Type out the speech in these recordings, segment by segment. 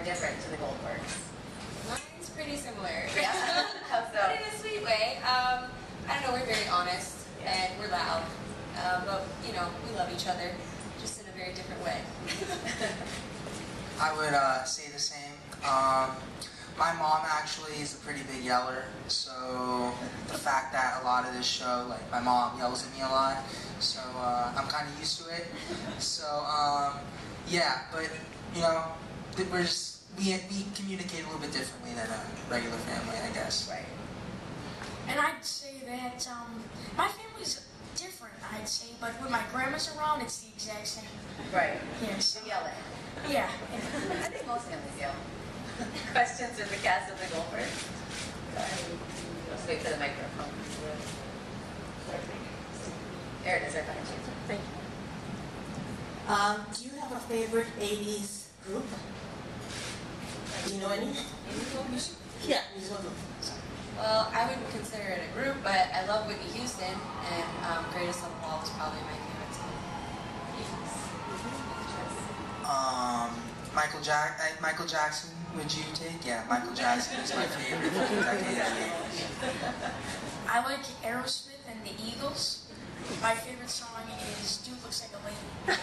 different to the Goldbergs? Mine's pretty similar. Yeah? How so? But in a sweet way. I don't know, we're very honest and we're loud. But, you know, we love each other, just in a very different way. I would say the same. My mom actually is a pretty big yeller, so the fact that a lot of this show, like my mom yells at me a lot, so I'm kind of used to it. So yeah, but you know, we communicate a little bit differently than a regular family, I guess. Right. And I'd say that my family's different, I'd say, but when my grandma's around, it's the exact same. Right. Yes. You yell at. Yeah. I think most families yell. Questions of the cast of the Goldbergs? Let's wait for the microphone. There it is, right behind you. Thank you. Do you have a favorite 80s group? Do you know any? Yeah, musical group. Well, I wouldn't consider it a group, but I love Whitney Houston, and Greatest of All is probably my favorite song. Michael Jackson, would you take? Yeah, Michael Jackson is my favorite from the decade of the 80s. I like Aerosmith and the Eagles. My favorite song is Dude Looks Like a Lady.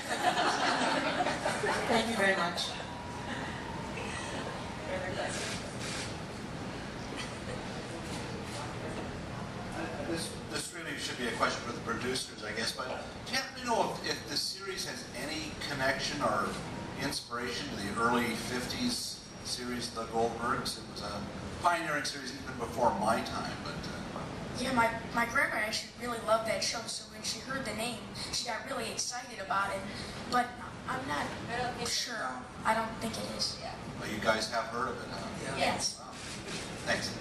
Thank you very much. Further questions? This really should be a question for the producers, I guess, but do you happen to know if the series has any connection or inspiration to the early 50s series, The Goldbergs? It was a pioneering series even before my time, but... Yeah, my grandma actually really loved that show, so when she heard the name, she got really excited about it. But I'm not sure. I don't think it is. Yeah. Well, you guys have heard of it, huh? Yeah. Yes. Wow. Thanks.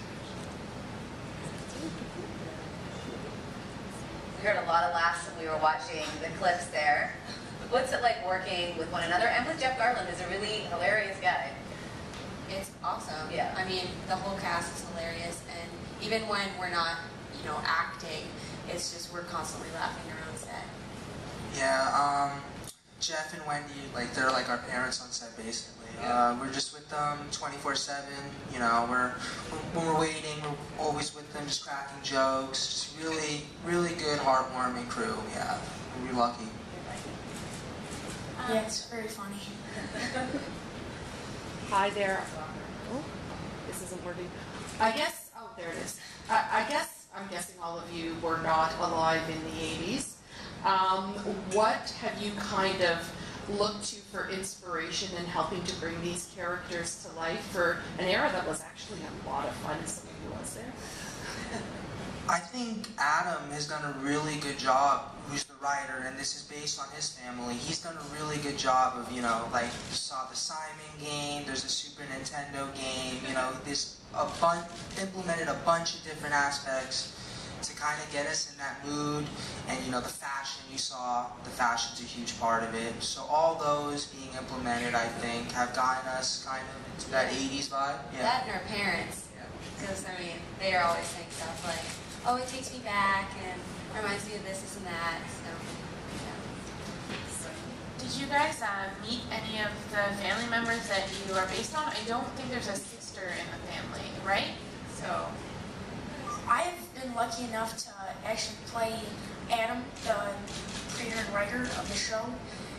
We heard a lot of laughs when we were watching the clips there. What's it like working with one another? And with Jeff Garland, who's a really hilarious guy. It's awesome. Yeah. I mean, the whole cast is hilarious, and even when we're not, you know, acting, it's just we're constantly laughing around set. Yeah, Jeff and Wendy, like they're like our parents on set basically. We're just with them 24/7. You know, when we're waiting, we're always with them, just cracking jokes. Just really good, heartwarming crew. Yeah, we're lucky. Yeah, it's very funny. Hi there. Oh, this isn't working. I guess, oh, there it is. I'm guessing all of you were not alive in the 80s. What have you kind of looked to for inspiration in helping to bring these characters to life for an era that was actually a lot of fun? Some of you was there. I think Adam has done a really good job, who's the writer, and this is based on his family. He's done a really good job of, you know, like, you saw the Simon game, there's a Super Nintendo game, you know, implemented a bunch of different aspects to kind of get us in that mood, and, you know, the fashion you saw, the fashion's a huge part of it. So all those being implemented, I think, have gotten us kind of into that 80s vibe. Yeah. That and our parents, because, I mean, they are always saying stuff like, oh, it takes me back, and reminds me of this and that, so, yeah. Did you guys meet any of the family members that you are based on? I don't think there's a sister in the family, right? So, I've been lucky enough to actually play Adam, the creator and writer of the show,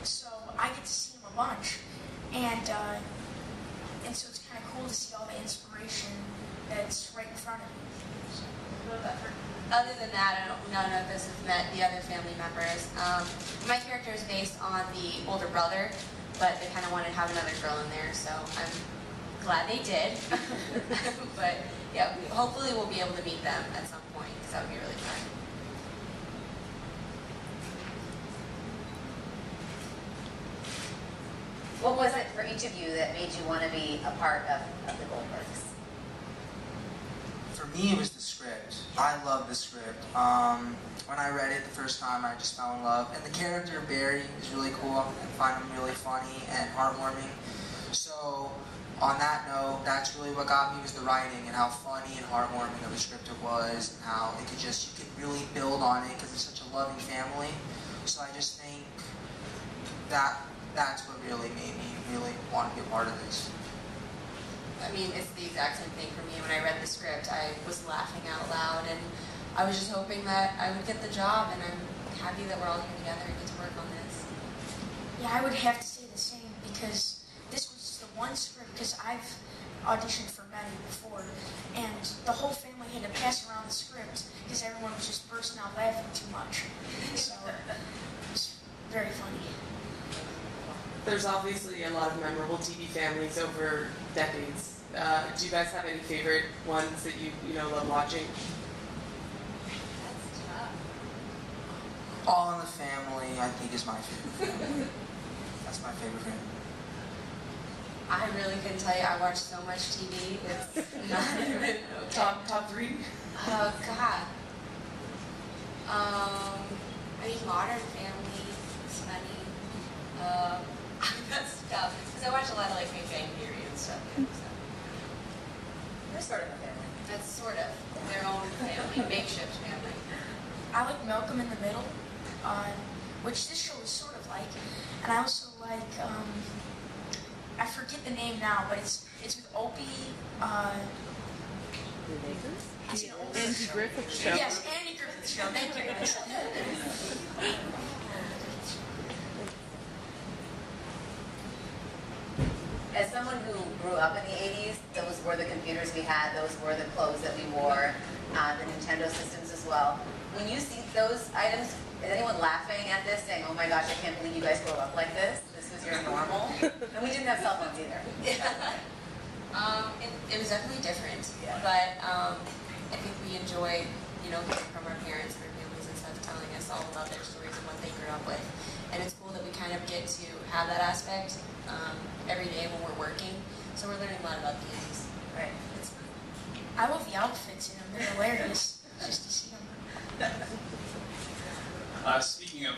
so I get to see him a bunch, and so it's kind of cool to see all the inspiration that's right in front of me. Other than that, none of us have met the other family members. My character is based on the older brother, but they kind of wanted to have another girl in there, so I'm glad they did. But yeah, hopefully we'll be able to meet them at some point, because that would be really fun. What was it for each of you that made you want to be a part of the Goldbergs? For me, it was the script. I love the script. When I read it the first time, I just fell in love. And the character of Barry is really cool. I find him really funny and heartwarming. So, on that note, that's really what got me, was the writing and how funny and heartwarming of the script it was, and how it could just, you could really build on it because it's such a loving family. So I just think that that's what really made me really want to be a part of this. I mean, it's the exact same thing for me. When I read the script, I was laughing out loud, and I was just hoping that I would get the job, and I'm happy that we're all here together and get to work on this. Yeah, I would have to say the same because this was the one script, because I've auditioned for many before, and the whole family had to pass around the script because everyone was just bursting out laughing too much. So it's very funny. There's obviously a lot of memorable TV families over decades. Do you guys have any favorite ones that you love watching? That's tough. All in the Family, I think, is my favorite family. That's my favorite family. I really couldn't tell you. I watch so much TV. It's not even okay. Top three? Oh God. I mean, Modern Family is funny. That's tough because I watch a lot of like Big Bang Theory and stuff. So. They're sort of a family. That's sort of their own family, makeshift family. I like Malcolm in the Middle, which this show is sort of like, and I also like, I forget the name now, but it's with Opie. Is it Opie? Andy Griffith Show. Yes, Andy Griffith Show. Thank you guys. As someone who grew up in the 80s, those were the computers we had, those were the clothes that we wore, the Nintendo systems as well. When you see those items, is anyone laughing at this, saying, oh my gosh, I can't believe you guys grew up like this? This was your normal? And we didn't have cell phones either. It was definitely different, Yeah. but I think we enjoyed, hearing from our parents and our families and stuff, telling us all about their stories and what they grew up with. And it's cool that we kind of get to have that aspect every day when we're working. So we're learning a lot about the 80s. Right. It's fun. I love the outfits in them. They're hilarious just to see them. Speaking of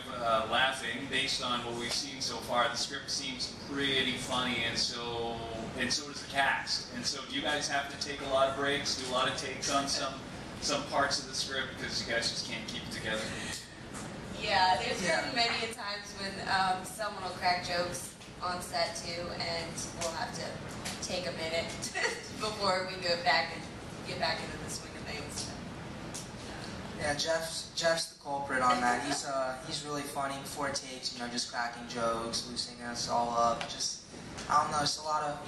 laughing, based on what we've seen so far, the script seems pretty funny, and so does the cast. And so, do you guys have to take a lot of breaks, do a lot of takes on some parts of the script because you guys just can't keep it together? Yeah, there's been many times when someone will crack jokes on set too, and we'll have to take a minute before we get back into the swing of things. Yeah, Jeff's the culprit on that. He's really funny before takes, just cracking jokes, loosening us all up. Just, I don't know, it's a lot of,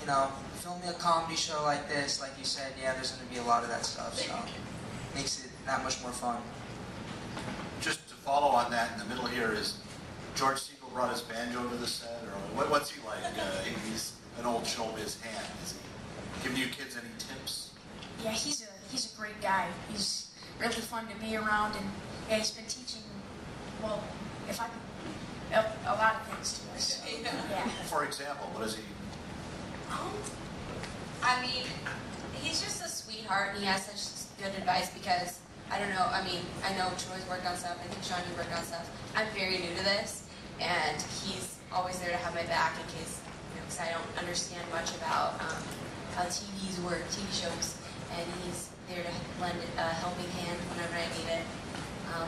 filming a comedy show like this, like you said, yeah, there's going to be a lot of that stuff, so makes it that much more fun. Just to follow on that, in the middle here is George Siegel brought his banjo to the set, or what's he like? He's an old showbiz hand. Is he giving you kids any tips? Yeah, he's a great guy. He's really fun to be around, and yeah, he's been teaching, well, a lot of things to us. So, yeah. For example, what is he? I mean, he's just a sweetheart, and he has such good advice because, I don't know, I know Troy's worked on stuff, I think Sean, you worked on stuff. I'm very new to this, and he's always there to have my back in case, because I don't understand much about how TVs work, TV shows, and he's there to lend a helping hand whenever I need it.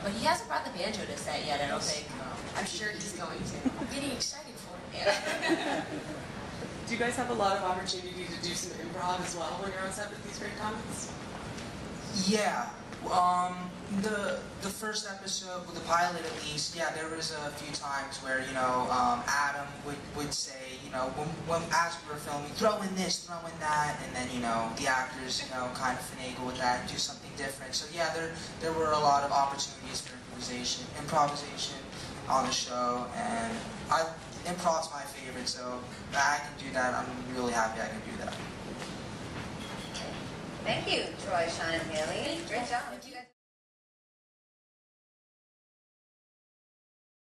But he hasn't brought the banjo to set yet, I don't think. I'm sure he's going to. I'm getting excited for it. Yeah. Do you guys have a lot of opportunity to do some improv as well when you're on set with these great comics? Yeah. The first episode, with the pilot at least, yeah, there was a few times where, Adam would say, when as we were filming, throw in this, throw in that, and then, the actors, kind of finagle with that and do something different. So yeah, there were a lot of opportunities for improvisation on the show, and improv's my favorite, so I can do that. I'm really happy I can do that. Thank you, Troy, Sean, and Haley. Great job. Thank you.